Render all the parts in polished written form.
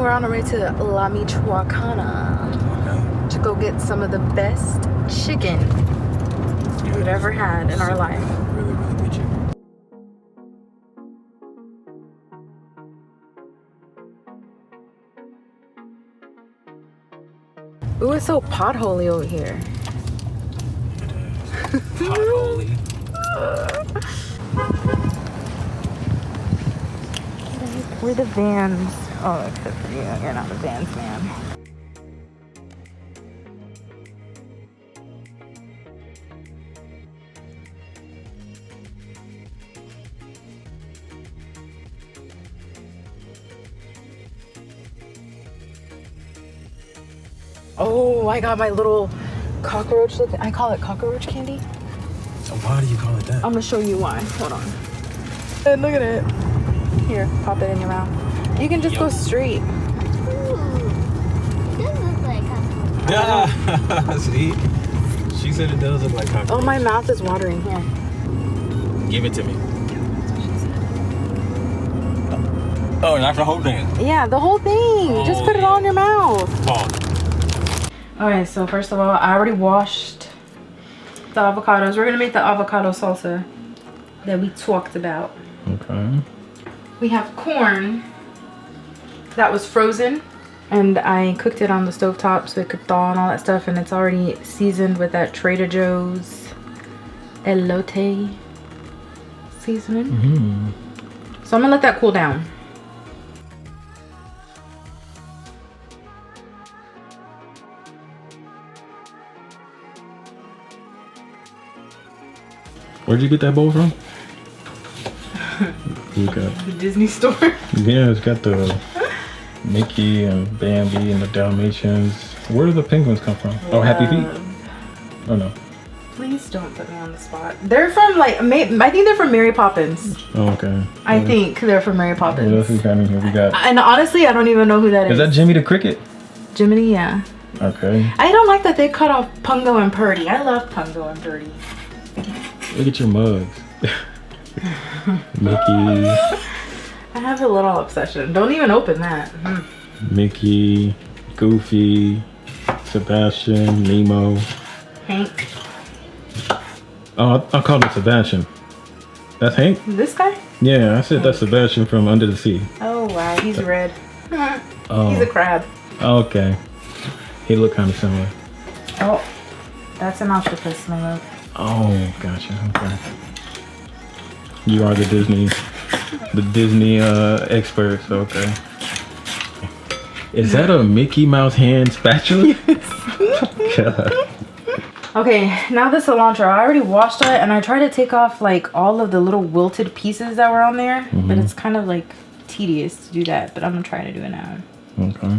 we're on our way to La Michoacana to go get some of the best chicken we've ever had in our life. Really, really good chicken. Ooh, it's so potholy over here. Potholy. We're the Vans. Oh, except for you. You're not a Vans man. Oh, I got my little cockroach looking. I call it cockroach candy. Why do you call it that? I'm gonna show you why. Hold on. And look at it. Here, pop it in your mouth. You can just go straight. Ooh, it does look like cockroach. Yeah. See? She said it does look like cockroach. Oh, my mouth is watering. Here. Give it to me. Oh, not the whole thing. Yeah, the whole thing. Just put it all in your mouth. Oh. Okay, so first of all, I already washed the avocados. We're gonna make the avocado salsa that we talked about. Okay. We have corn that was frozen, and I cooked it on the stovetop so it could thaw and all that stuff, and it's already seasoned with that Trader Joe's elote seasoning. So I'm gonna let that cool down. Where'd you get that bowl from? You got The Disney store. yeah, it's got the Mickey and Bambi and the Dalmatians. Where do the penguins come from? Oh, Happy Feet? Oh no. Please don't put me on the spot. They're from like, I think they're from Mary Poppins. Oh, okay. I think they're from Mary Poppins. What else we got in here? We got. And honestly, I don't even know who that is. Is that Jimmy the Cricket? Jiminy? Yeah. Okay. I don't like that they cut off Pungo and Purdy. I love Pungo and Purdy. Look at your mugs. Mickey. I have a little obsession. Don't even open that. Mickey, Goofy, Sebastian, Nemo. Hank. Oh, I called it Sebastian. That's Hank? This guy? Yeah, I said that's Sebastian from Under the Sea. Oh wow, he's red. Oh. He's a crab. Okay. He looked kind of similar. Oh, that's an octopus, my love. Oh, gotcha. Okay. You are the Disney expert, so okay. Is that a Mickey Mouse hand spatula? God. Okay, now the cilantro. I already washed it, and I tried to take off like all of the little wilted pieces that were on there, but it's kind of like tedious to do that, but I'm gonna try to do it now. Okay.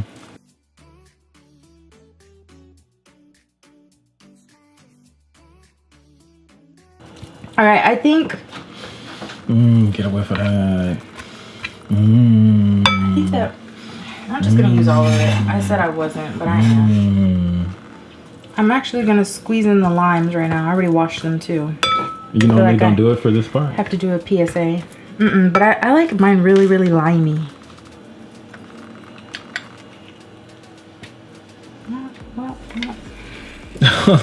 All right, I think. Get away from that. I think that I'm just gonna use all of it. I said I wasn't, but I am. I'm actually gonna squeeze in the limes right now. I already washed them too. You normally don't do it for this part? Have to do a PSA. But I like mine really, really limey.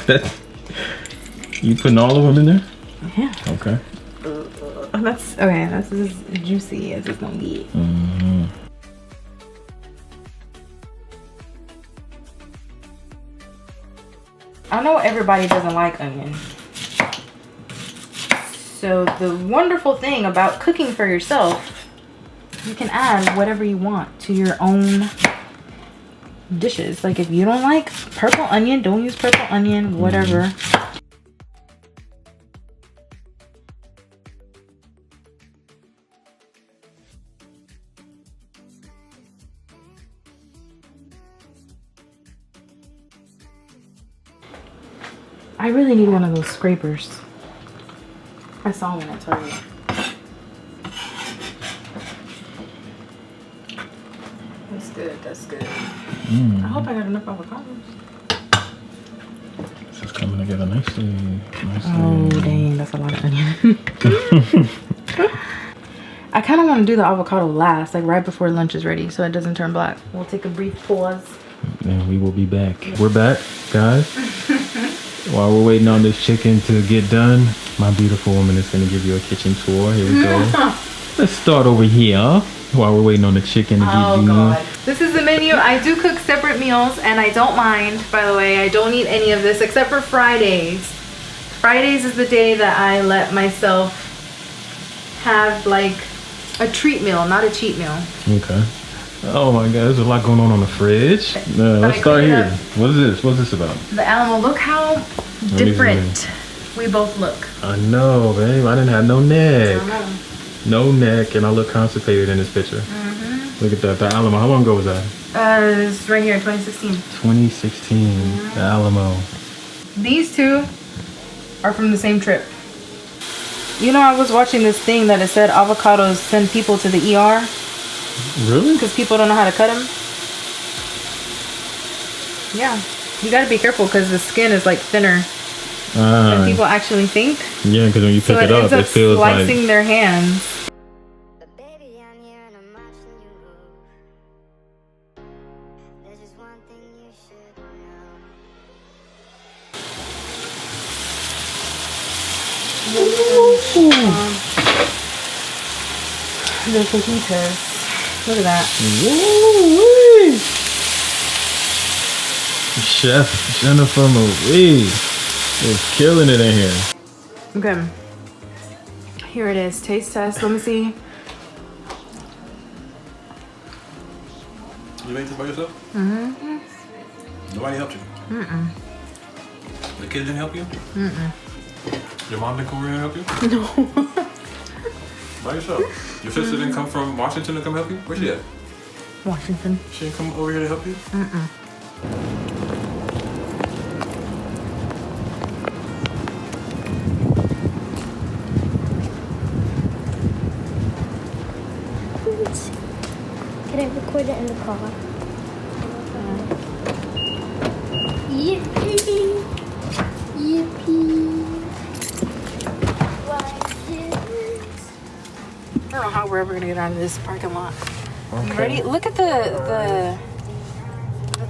That's, you putting all of them in there? Yeah. Okay. That's okay. That's as juicy as it's gonna get. I know everybody doesn't like onion. So the wonderful thing about cooking for yourself, you can add whatever you want to your own dishes. Like if you don't like purple onion, don't use purple onion, whatever. I really need one of those scrapers. I saw one at Target. That's good, that's good. I hope I got enough avocados. This is coming together nicely. Oh dang, that's a lot of onion. I kind of want to do the avocado last, like right before lunch is ready, so it doesn't turn black. We'll take a brief pause. And we will be back. We're back, guys. While we're waiting on this chicken to get done, my beautiful woman is going to give you a kitchen tour. Here we go. Let's start over here while we're waiting on the chicken to get done. God. This is the menu. I do cook separate meals, and I don't mind, by the way. I don't eat any of this except for Fridays. Fridays is the day that I let myself have like a treat meal, not a cheat meal. Okay. Oh my God, there's a lot going on the fridge. Let's start here. What is this? What's this about? The Alamo. Look how different we both look. I know, babe. I didn't have no neck. I know. No neck, and I look constipated in this picture. Look at that. The Alamo. How long ago was that? It's right here, 2016. 2016. The Alamo. These two are from the same trip. You know, I was watching this thing that it said avocados send people to the ER. Really? Because people don't know how to cut them. Yeah. You got to be careful because the skin is like thinner than people actually think. Yeah, because when you pick it up, it feels like slicing their hands. Baby, I'm here and I'm watching you move. There's just one thing you should know. The fajitas. Look at that. Woo-wee. Chef Jennifer Marie is killing it in here. Okay. Here it is. Taste test. Let me see. You made this by yourself? Mm-hmm. Nobody helped you? Mm-mm. The kids didn't help you? Mm-mm. Your mom didn't come over here and help you? No. By yourself? Your sister didn't come from Washington to come help you? Where's she at? Washington. She didn't come over here to help you? Mm-mm. Can I record it in the car? Yippee! Yippee! I don't know how we're ever gonna get out of this parking lot. Okay. You ready? Look at the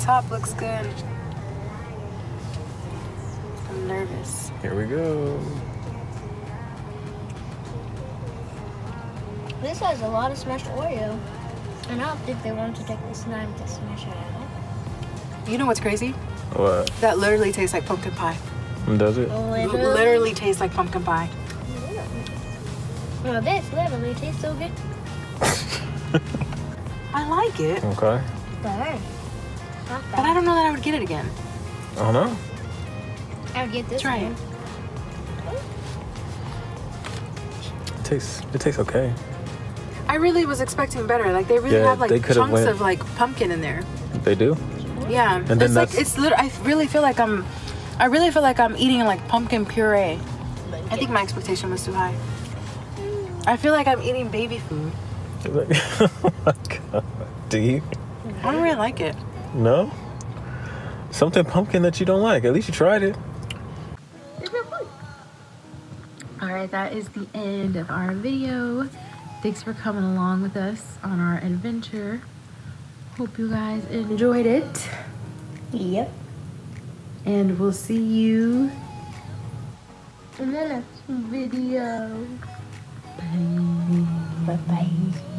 top looks good. I'm nervous. Here we go. This has a lot of smashed Oreo. And I don't think they wanted to take this time to smash it out. You know what's crazy? What? That literally tastes like pumpkin pie. Does it? Literally tastes like pumpkin pie. Well, this literally tastes so good. I like it. Okay. But I don't know that I would get it again. I don't know. I would get this Try one. It tastes okay. I really was expecting better. Like they really have like chunks of like pumpkin in there. They do? Yeah. And then it's like it's literally. I really feel like I'm eating like pumpkin puree. I think my expectation was too high. I feel like I'm eating baby food. Oh my God. Do you? I don't really like it. No? Something pumpkin that you don't like. At least you tried it. Alright, that is the end of our video. Thanks for coming along with us on our adventure. Hope you guys enjoyed it. Yep. And we'll see you in the next video. Bye. Bye-bye.